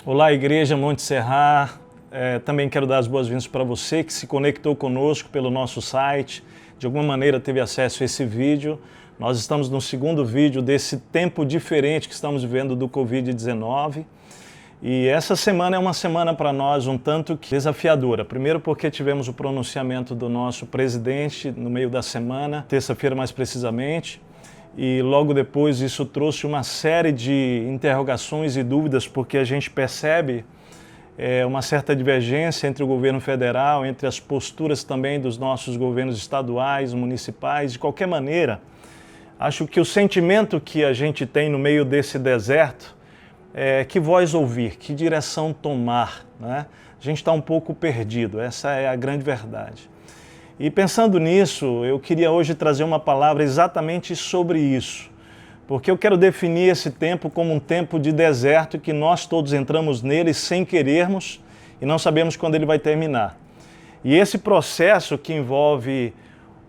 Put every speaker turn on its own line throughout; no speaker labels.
Olá, Igreja Monte Serrar. Também quero dar as boas-vindas para você que se conectou conosco pelo nosso site, de alguma maneira teve acesso a esse vídeo. Nós estamos no segundo vídeo desse tempo diferente que estamos vivendo do Covid-19. E essa semana é uma semana para nós um tanto que desafiadora. Primeiro porque tivemos o pronunciamento do nosso presidente no meio da semana, terça-feira mais precisamente. E logo depois isso trouxe uma série de interrogações e dúvidas, porque a gente percebe uma certa divergência entre o governo federal, entre as posturas também dos nossos governos estaduais, municipais. De qualquer maneira, acho que o sentimento que a gente tem no meio desse deserto é que voz ouvir, que direção tomar, né? A gente está um pouco perdido, essa é a grande verdade. E pensando nisso, eu queria hoje trazer uma palavra exatamente sobre isso, porque eu quero definir esse tempo como um tempo de deserto que nós todos entramos nele sem querermos e não sabemos quando ele vai terminar. E esse processo que envolve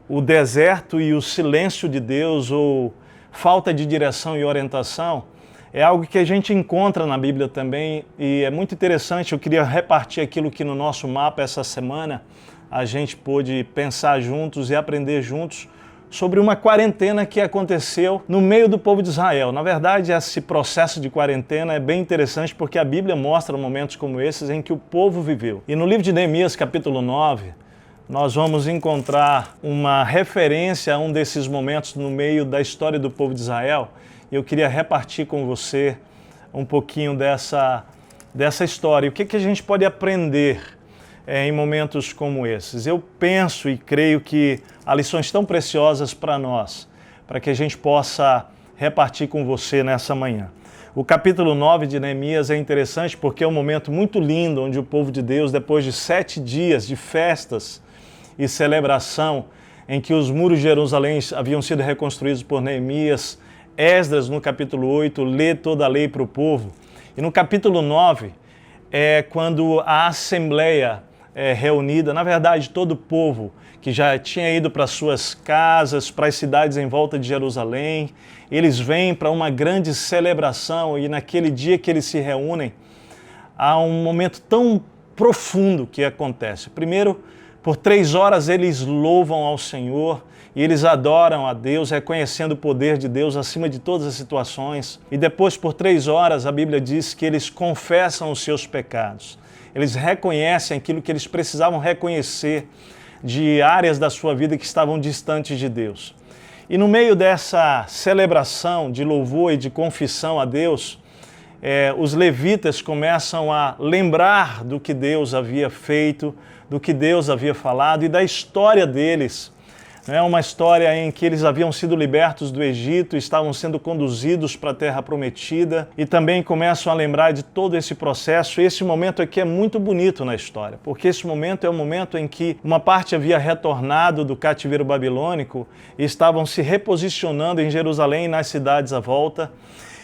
o deserto e o silêncio de Deus ou falta de direção e orientação é algo que a gente encontra na Bíblia também e é muito interessante. Eu queria repartir aquilo que no nosso mapa essa semana a gente pôde pensar juntos e aprender juntos sobre uma quarentena que aconteceu no meio do povo de Israel. Na verdade, esse processo de quarentena é bem interessante porque a Bíblia mostra momentos como esses em que o povo viveu. E no livro de Neemias, capítulo 9, nós vamos encontrar uma referência a um desses momentos no meio da história do povo de Israel. E eu queria repartir com você um pouquinho dessa história. E o que a gente pode aprender em momentos como esses? Eu penso e creio que há lições tão preciosas para nós, para que a gente possa repartir com você nessa manhã. O capítulo 9 de Neemias é interessante porque é um momento muito lindo onde o povo de Deus, depois de 7 dias de festas e celebração, em que os muros de Jerusalém haviam sido reconstruídos por Neemias, Esdras, no capítulo 8, lê toda a lei para o povo. E no capítulo 9 é quando a assembleia reunida, na verdade todo o povo que já tinha ido para suas casas, para as cidades em volta de Jerusalém, eles vêm para uma grande celebração e naquele dia que eles se reúnem, há um momento tão profundo que acontece. Primeiro, por 3 horas eles louvam ao Senhor e eles adoram a Deus, reconhecendo o poder de Deus acima de todas as situações. E depois, por 3 horas, a Bíblia diz que eles confessam os seus pecados. Eles reconhecem aquilo que eles precisavam reconhecer de áreas da sua vida que estavam distantes de Deus. E no meio dessa celebração de louvor e de confissão a Deus, os levitas começam a lembrar do que Deus havia feito, do que Deus havia falado e da história deles. É uma história em que eles haviam sido libertos do Egito, estavam sendo conduzidos para a Terra Prometida e também começam a lembrar de todo esse processo. E esse momento aqui é muito bonito na história, porque esse momento é o momento em que uma parte havia retornado do cativeiro babilônico e estavam se reposicionando em Jerusalém e nas cidades à volta.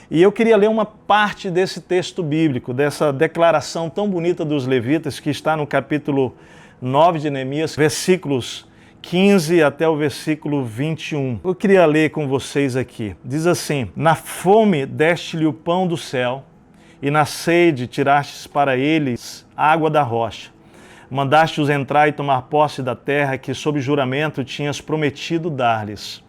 E eu queria ler uma parte desse texto bíblico, dessa declaração tão bonita dos levitas que está no capítulo 9 de Neemias, versículos 15 até o versículo 21. Eu queria ler com vocês aqui. Diz assim: Na fome deste-lhe o pão do céu, e na sede tirastes para eles a água da rocha. Mandaste-os entrar e tomar posse da terra que, sob juramento, tinhas prometido dar-lhes.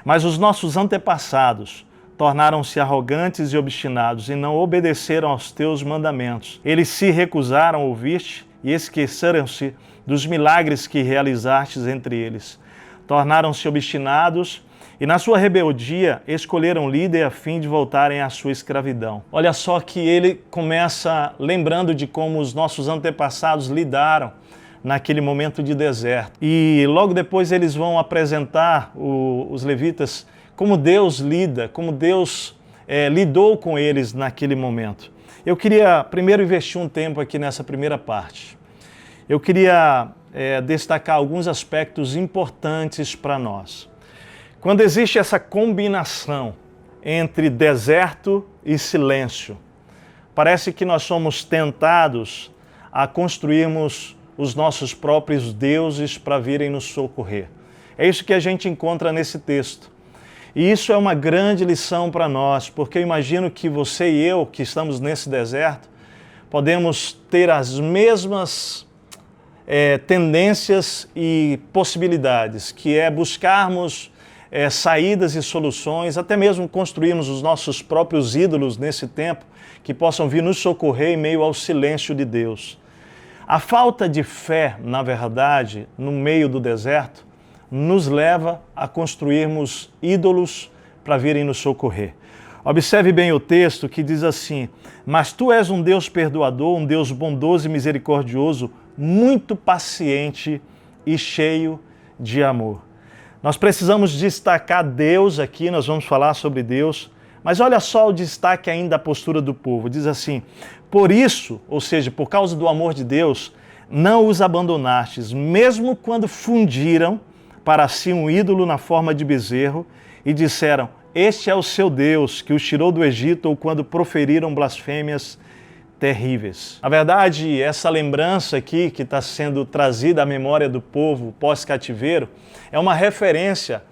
Mas os nossos antepassados tornaram-se arrogantes e obstinados, e não obedeceram aos teus mandamentos. Eles se recusaram a ouvir-te e esqueceram-se dos milagres que realizastes entre eles. Tornaram-se obstinados e, na sua rebeldia, escolheram líder a fim de voltarem à sua escravidão. Olha só que ele começa lembrando de como os nossos antepassados lidaram naquele momento de deserto. E logo depois eles vão apresentar, os levitas, como Deus lida, como Deus lidou com eles naquele momento. Eu queria primeiro investir um tempo aqui nessa primeira parte. Eu queria destacar alguns aspectos importantes para nós. Quando existe essa combinação entre deserto e silêncio, parece que nós somos tentados a construirmos os nossos próprios deuses para virem nos socorrer. É isso que a gente encontra nesse texto. E isso é uma grande lição para nós, porque eu imagino que você e eu, que estamos nesse deserto, podemos ter as mesmas tendências e possibilidades, que é buscarmos saídas e soluções, até mesmo construirmos os nossos próprios ídolos nesse tempo, que possam vir nos socorrer em meio ao silêncio de Deus. A falta de fé, na verdade, no meio do deserto, nos leva a construirmos ídolos para virem nos socorrer. Observe bem o texto que diz assim: mas tu és um Deus perdoador, um Deus bondoso e misericordioso, muito paciente e cheio de amor. Nós precisamos destacar Deus aqui, nós vamos falar sobre Deus, mas olha só o destaque ainda da postura do povo. Diz assim: por isso, ou seja, por causa do amor de Deus, não os abandonastes, mesmo quando fundiram para si um ídolo na forma de bezerro e disseram: este é o seu Deus que os tirou do Egito, ou quando proferiram blasfêmias terríveis. Na verdade, essa lembrança aqui que está sendo trazida à memória do povo pós-cativeiro é uma referência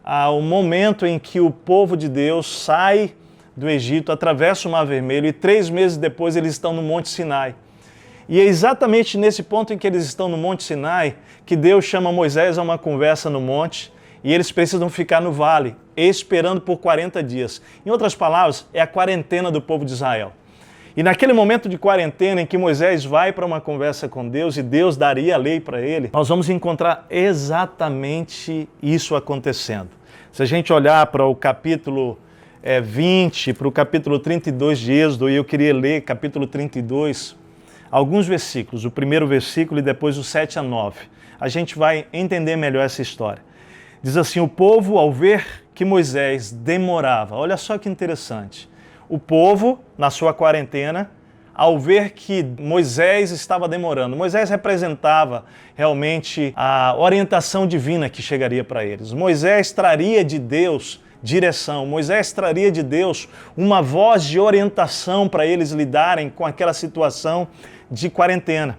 ao momento em que o povo de Deus sai do Egito, atravessa o Mar Vermelho e 3 meses depois eles estão no Monte Sinai. E é exatamente nesse ponto em que eles estão no Monte Sinai que Deus chama Moisés a uma conversa no monte e eles precisam ficar no vale, esperando por 40 dias. Em outras palavras, é a quarentena do povo de Israel. E naquele momento de quarentena em que Moisés vai para uma conversa com Deus e Deus daria a lei para ele, nós vamos encontrar exatamente isso acontecendo. Se a gente olhar para o capítulo 20, para o capítulo 32 de Êxodo, e eu queria ler capítulo 32, alguns versículos, o primeiro versículo e depois o 7 a 9. A gente vai entender melhor essa história. Diz assim: o povo, ao ver que Moisés demorava, olha só que interessante, o povo, na sua quarentena, ao ver que Moisés estava demorando, Moisés representava realmente a orientação divina que chegaria para eles. Moisés traria de Deus direção, Moisés traria de Deus uma voz de orientação para eles lidarem com aquela situação de quarentena.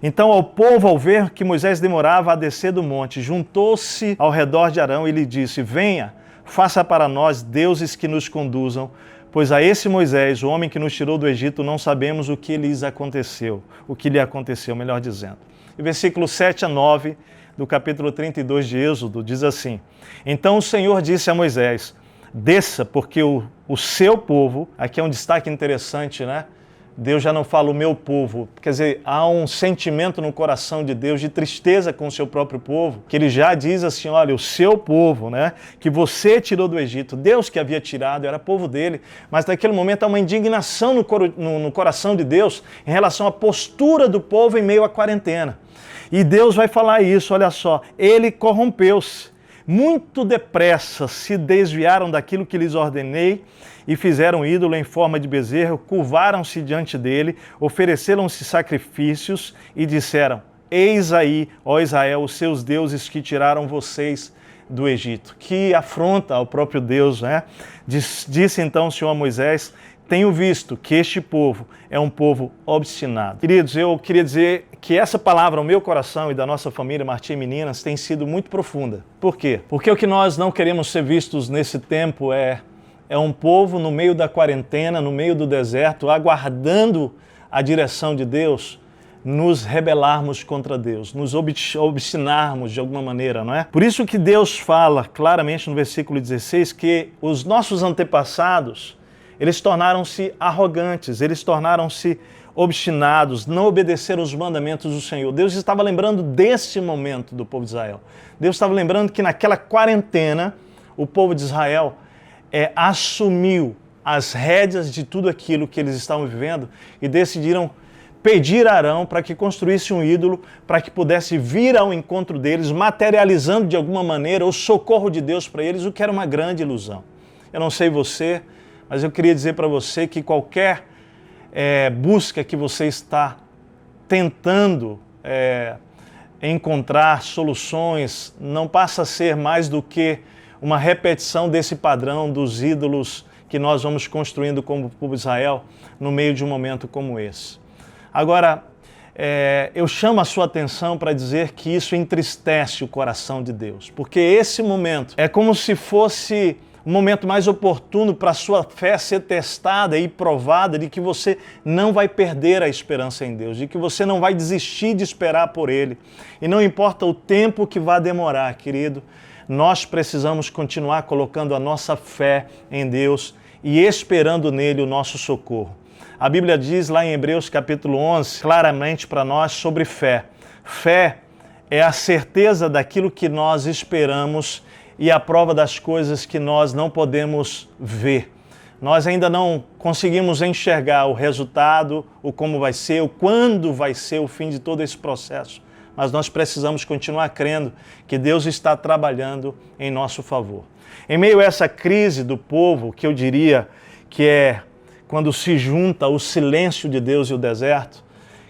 Então, ao povo, ao ver que Moisés demorava a descer do monte, juntou-se ao redor de Arão e lhe disse: venha, faça para nós deuses que nos conduzam, pois a esse Moisés, o homem que nos tirou do Egito, não sabemos o que lhe aconteceu, melhor dizendo. E versículo 7 a 9 do capítulo 32 de Êxodo diz assim: então o Senhor disse a Moisés: desça, porque o seu povo, aqui é um destaque interessante, né? Deus já não fala o meu povo, quer dizer, há um sentimento no coração de Deus de tristeza com o seu próprio povo, que ele já diz assim: olha, o seu povo, né, que você tirou do Egito, Deus que havia tirado, era povo dele, mas naquele momento há uma indignação no coração de Deus em relação à postura do povo em meio à quarentena. E Deus vai falar isso, olha só: ele corrompeu-se, muito depressa se desviaram daquilo que lhes ordenei e fizeram ídolo em forma de bezerro, curvaram-se diante dele, ofereceram-se sacrifícios e disseram: eis aí, ó Israel, os seus deuses que tiraram vocês do Egito. Que afronta ao próprio Deus, né? Disse então o Senhor a Moisés: tenho visto que este povo é um povo obstinado. Queridos, eu queria dizer que essa palavra ao meu coração e da nossa família Martim e Meninas tem sido muito profunda. Por quê? Porque o que nós não queremos ser vistos nesse tempo é um povo no meio da quarentena, no meio do deserto, aguardando a direção de Deus, nos rebelarmos contra Deus, nos obstinarmos de alguma maneira, não é? Por isso que Deus fala claramente no versículo 16 que os nossos antepassados, eles tornaram-se arrogantes, eles tornaram-se obstinados, não obedeceram os mandamentos do Senhor. Deus estava lembrando desse momento do povo de Israel. Deus estava lembrando que naquela quarentena, o povo de Israel assumiu as rédeas de tudo aquilo que eles estavam vivendo e decidiram pedir a Arão para que construísse um ídolo, para que pudesse vir ao encontro deles, materializando de alguma maneira o socorro de Deus para eles, o que era uma grande ilusão. Eu não sei você, mas eu queria dizer para você que qualquer busca que você está tentando encontrar soluções não passa a ser mais do que uma repetição desse padrão dos ídolos que nós vamos construindo como povo de Israel no meio de um momento como esse. Agora, eu chamo a sua atenção para dizer que isso entristece o coração de Deus, porque esse momento é como se fosse o momento mais oportuno para a sua fé ser testada e provada, de que você não vai perder a esperança em Deus, de que você não vai desistir de esperar por Ele. E não importa o tempo que vai demorar, querido, nós precisamos continuar colocando a nossa fé em Deus e esperando nele o nosso socorro. A Bíblia diz lá em Hebreus capítulo 11, claramente para nós sobre fé. Fé é a certeza daquilo que nós esperamos e a prova das coisas que nós não podemos ver. Nós ainda não conseguimos enxergar o resultado, o como vai ser, o quando vai ser o fim de todo esse processo. Mas nós precisamos continuar crendo que Deus está trabalhando em nosso favor. Em meio a essa crise do povo, que eu diria que é quando se junta o silêncio de Deus e o deserto,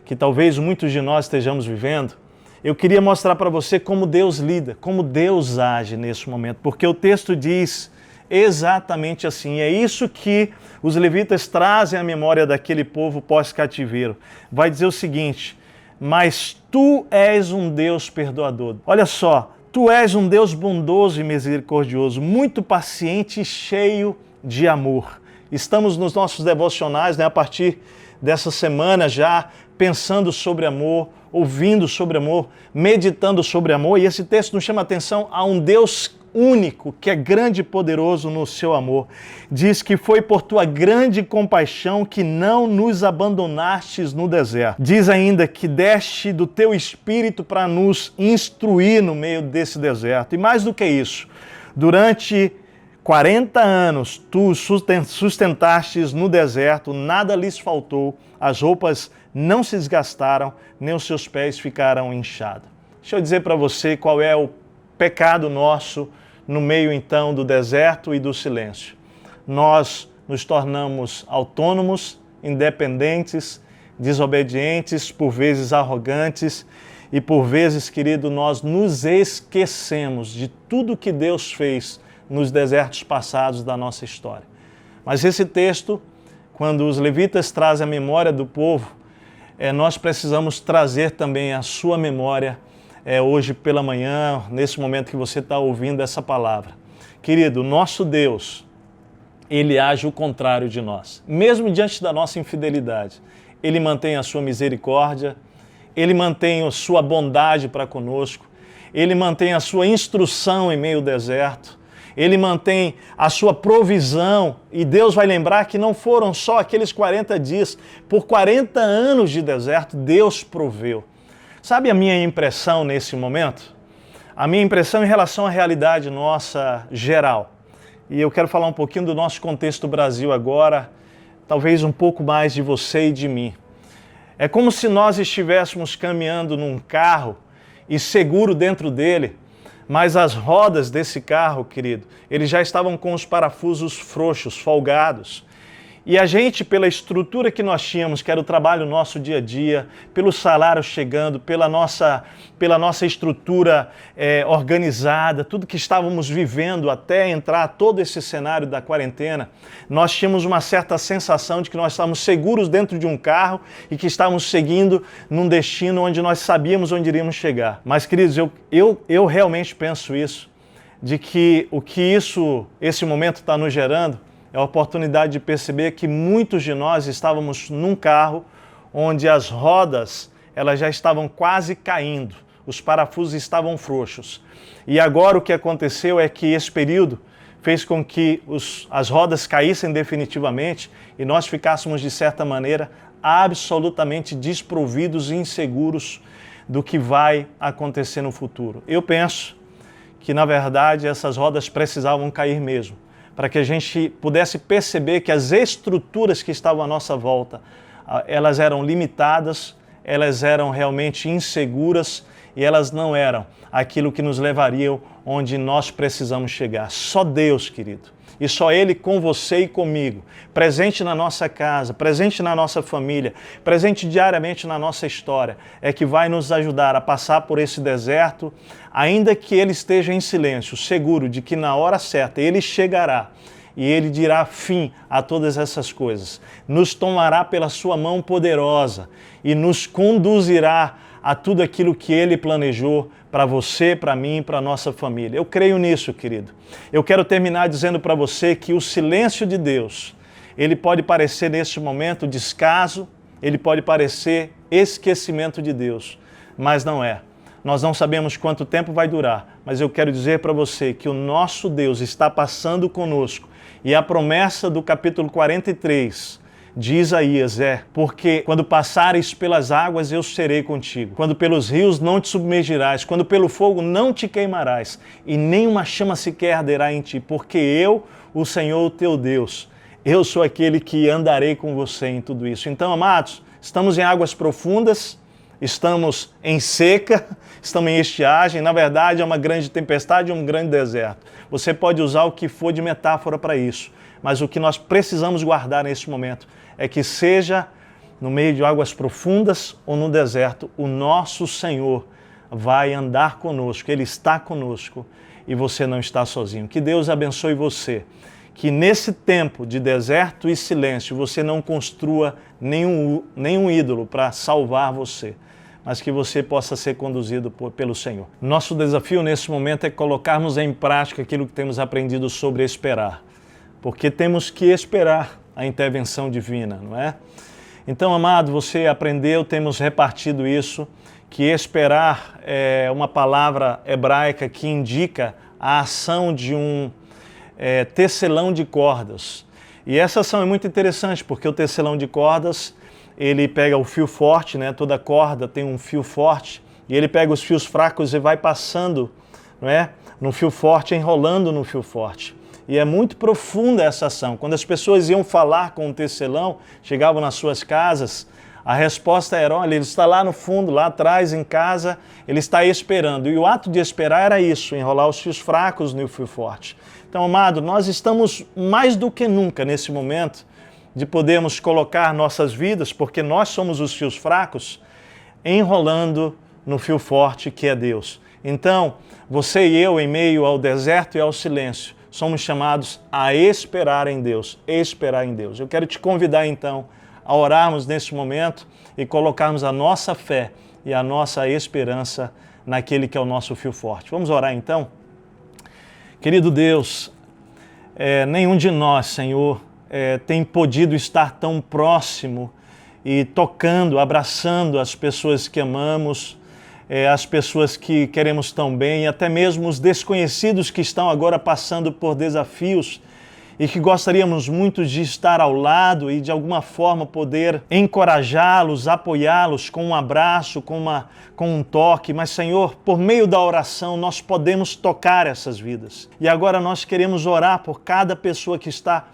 que talvez muitos de nós estejamos vivendo, eu queria mostrar para você como Deus lida, como Deus age nesse momento, porque o texto diz exatamente assim. É isso que os levitas trazem à memória daquele povo pós-cativeiro. Vai dizer o seguinte: mas tu és um Deus perdoador. Olha só, tu és um Deus bondoso e misericordioso, muito paciente e cheio de amor. Estamos nos nossos devocionais, a partir dessa semana já pensando sobre amor, ouvindo sobre amor, meditando sobre amor, e esse texto nos chama a atenção a um Deus único, que é grande e poderoso no seu amor. Diz que foi por tua grande compaixão que não nos abandonastes no deserto. Diz ainda que deste do teu espírito para nos instruir no meio desse deserto. E mais do que isso, durante 40 anos tu sustentastes no deserto, nada lhes faltou, as roupas não se desgastaram, nem os seus pés ficaram inchados. Deixa eu dizer para você qual é o pecado nosso no meio então do deserto e do silêncio. Nós nos tornamos autônomos, independentes, desobedientes, por vezes arrogantes, e por vezes, querido, nós nos esquecemos de tudo que Deus fez nos desertos passados da nossa história. Mas esse texto, quando os levitas trazem a memória do povo, nós precisamos trazer também a sua memória hoje pela manhã, nesse momento que você está ouvindo essa palavra. Querido, nosso Deus, Ele age o contrário de nós. Mesmo diante da nossa infidelidade, Ele mantém a sua misericórdia, Ele mantém a sua bondade para conosco, Ele mantém a sua instrução em meio ao deserto, Ele mantém a sua provisão, e Deus vai lembrar que não foram só aqueles 40 dias, por 40 anos de deserto, Deus proveu. Sabe a minha impressão nesse momento? A minha impressão em relação à realidade nossa geral. E eu quero falar um pouquinho do nosso contexto Brasil agora, talvez um pouco mais de você e de mim. É como se nós estivéssemos caminhando num carro e seguro dentro dele, mas as rodas desse carro, querido, eles já estavam com os parafusos frouxos, folgados. E a gente, pela estrutura que nós tínhamos, que era o trabalho nosso dia a dia, pelo salário chegando, pela nossa estrutura organizada, tudo que estávamos vivendo até entrar todo esse cenário da quarentena, nós tínhamos uma certa sensação de que nós estávamos seguros dentro de um carro e que estávamos seguindo num destino onde nós sabíamos onde iríamos chegar. Mas, queridos, eu realmente penso isso, de que o que esse momento está nos gerando é a oportunidade de perceber que muitos de nós estávamos num carro onde as rodas elas já estavam quase caindo, os parafusos estavam frouxos. E agora o que aconteceu é que esse período fez com que as rodas caíssem definitivamente e nós ficássemos, de certa maneira, absolutamente desprovidos e inseguros do que vai acontecer no futuro. Eu penso que, na verdade, essas rodas precisavam cair mesmo, para que a gente pudesse perceber que as estruturas que estavam à nossa volta, elas eram limitadas, elas eram realmente inseguras e elas não eram aquilo que nos levaria onde nós precisamos chegar. Só Deus, querido, e só Ele com você e comigo, presente na nossa casa, presente na nossa família, presente diariamente na nossa história, é que vai nos ajudar a passar por esse deserto, ainda que Ele esteja em silêncio, seguro de que na hora certa Ele chegará e Ele dirá fim a todas essas coisas. Nos tomará pela sua mão poderosa e nos conduzirá a tudo aquilo que Ele planejou para você, para mim, para a nossa família. Eu creio nisso, querido. Eu quero terminar dizendo para você que o silêncio de Deus, ele pode parecer neste momento descaso, ele pode parecer esquecimento de Deus, mas não é. Nós não sabemos quanto tempo vai durar, mas eu quero dizer para você que o nosso Deus está passando conosco. E a promessa do capítulo 43 de Isaías porque quando passares pelas águas eu serei contigo, quando pelos rios não te submergirás, quando pelo fogo não te queimarás, e nenhuma chama sequer arderá em ti, porque eu, o Senhor teu Deus, eu sou aquele que andarei com você em tudo isso. Então, amados, estamos em águas profundas, estamos em seca, estamos em estiagem, na verdade é uma grande tempestade, um grande deserto. Você pode usar o que for de metáfora para isso, mas o que nós precisamos guardar nesse momento é que seja no meio de águas profundas ou no deserto, o nosso Senhor vai andar conosco, Ele está conosco e você não está sozinho. Que Deus abençoe você, que nesse tempo de deserto e silêncio você não construa nenhum ídolo para salvar você, mas que você possa ser conduzido pelo Senhor. Nosso desafio nesse momento é colocarmos em prática aquilo que temos aprendido sobre esperar, porque temos que esperar a intervenção divina, não é? Então, amado, você aprendeu, temos repartido isso, que esperar é uma palavra hebraica que indica a ação de um tecelão de cordas. E essa ação é muito interessante, porque o tecelão de cordas, ele pega o fio forte, né? Toda corda tem um fio forte, e ele pega os fios fracos e vai passando, não é? No fio forte, enrolando no fio forte. E é muito profunda essa ação. Quando as pessoas iam falar com o tecelão, chegavam nas suas casas, a resposta era, olha, ele está lá no fundo, lá atrás em casa, ele está esperando. E o ato de esperar era isso, enrolar os fios fracos no fio forte. Então, amado, nós estamos mais do que nunca nesse momento de podermos colocar nossas vidas, porque nós somos os fios fracos, enrolando no fio forte que é Deus. Então, você e eu, em meio ao deserto e ao silêncio, somos chamados a esperar em Deus, esperar em Deus. Eu quero te convidar então a orarmos neste momento e colocarmos a nossa fé e a nossa esperança naquele que é o nosso fio forte. Vamos orar então? Querido Deus, nenhum de nós, Senhor, tem podido estar tão próximo e tocando, abraçando as pessoas que amamos, as pessoas que queremos tão bem, e até mesmo os desconhecidos que estão agora passando por desafios e que gostaríamos muito de estar ao lado e de alguma forma poder encorajá-los, apoiá-los com um abraço, com um toque. Mas, Senhor, por meio da oração nós podemos tocar essas vidas. E agora nós queremos orar por cada pessoa que está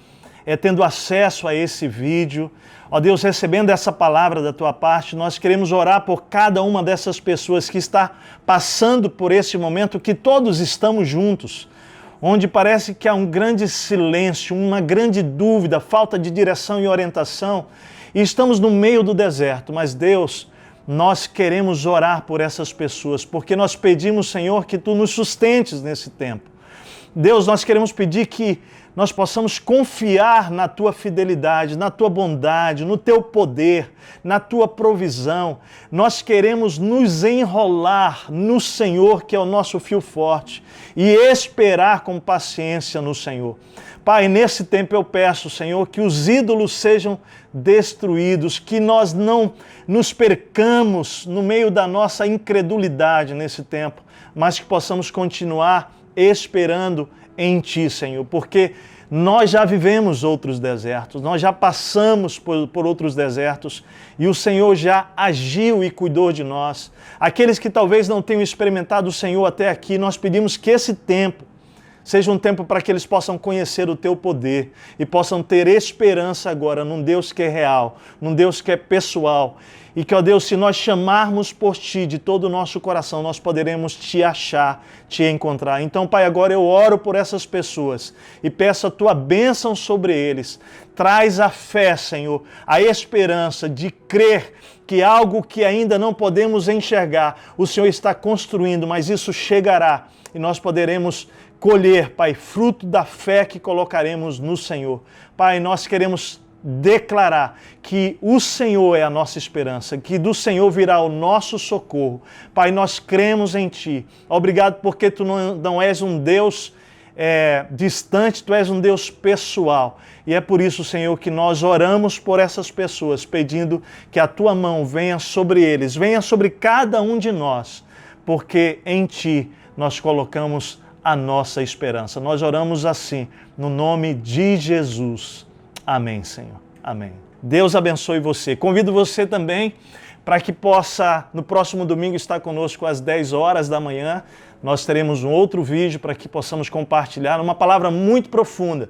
tendo acesso a esse vídeo. Ó Deus, recebendo essa palavra da Tua parte, nós queremos orar por cada uma dessas pessoas que está passando por esse momento que todos estamos juntos, onde parece que há um grande silêncio, uma grande dúvida, falta de direção e orientação, e estamos no meio do deserto. Mas Deus, nós queremos orar por essas pessoas, porque nós pedimos, Senhor, que Tu nos sustentes nesse tempo. Deus, nós queremos pedir que nós possamos confiar na Tua fidelidade, na Tua bondade, no Teu poder, na Tua provisão. Nós queremos nos enrolar no Senhor, que é o nosso fio forte, e esperar com paciência no Senhor. Pai, nesse tempo eu peço, Senhor, que os ídolos sejam destruídos, que nós não nos percamos no meio da nossa incredulidade nesse tempo, mas que possamos continuar esperando em Ti, Senhor, porque nós já vivemos outros desertos, nós já passamos por outros desertos e o Senhor já agiu e cuidou de nós. Aqueles que talvez não tenham experimentado o Senhor até aqui, nós pedimos que esse tempo seja um tempo para que eles possam conhecer o Teu poder e possam ter esperança agora num Deus que é real, num Deus que é pessoal. E que, ó Deus, se nós chamarmos por Ti de todo o nosso coração, nós poderemos Te achar, Te encontrar. Então, Pai, agora eu oro por essas pessoas e peço a Tua bênção sobre eles. Traz a fé, Senhor, a esperança de crer que algo que ainda não podemos enxergar, o Senhor está construindo, mas isso chegará e nós poderemos colher, Pai, fruto da fé que colocaremos no Senhor. Pai, nós queremos declarar que o Senhor é a nossa esperança, que do Senhor virá o nosso socorro. Pai, nós cremos em Ti. Obrigado porque Tu não és um Deus distante, Tu és um Deus pessoal. E é por isso, Senhor, que nós oramos por essas pessoas, pedindo que a Tua mão venha sobre eles, venha sobre cada um de nós, porque em Ti nós colocamos a nossa esperança. Nós oramos assim, no nome de Jesus. Amém, Senhor. Amém. Deus abençoe você. Convido você também para que possa, no próximo domingo, estar conosco às 10 horas da manhã. Nós teremos um outro vídeo para que possamos compartilhar uma palavra muito profunda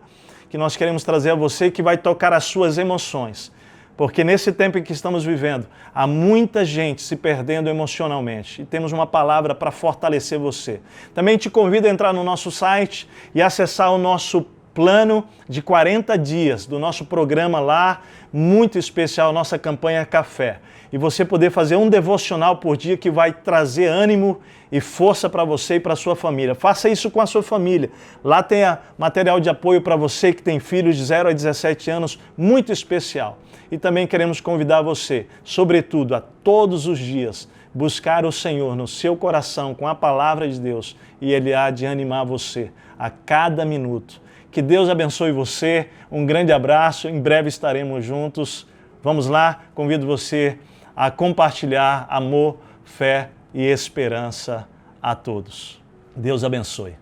que nós queremos trazer a você, que vai tocar as suas emoções. Porque nesse tempo em que estamos vivendo, há muita gente se perdendo emocionalmente. E temos uma palavra para fortalecer você. Também te convido a entrar no nosso site e acessar o nosso plano de 40 dias do nosso programa lá, muito especial, nossa campanha Café. E você poder fazer um devocional por dia que vai trazer ânimo e força para você e para a sua família. Faça isso com a sua família. Lá tem material de apoio para você que tem filhos de 0 a 17 anos, muito especial. E também queremos convidar você, sobretudo, a todos os dias, buscar o Senhor no seu coração com a palavra de Deus, e Ele há de animar você a cada minuto. Que Deus abençoe você, um grande abraço, em breve estaremos juntos. Vamos lá, convido você a compartilhar amor, fé e esperança a todos. Deus abençoe.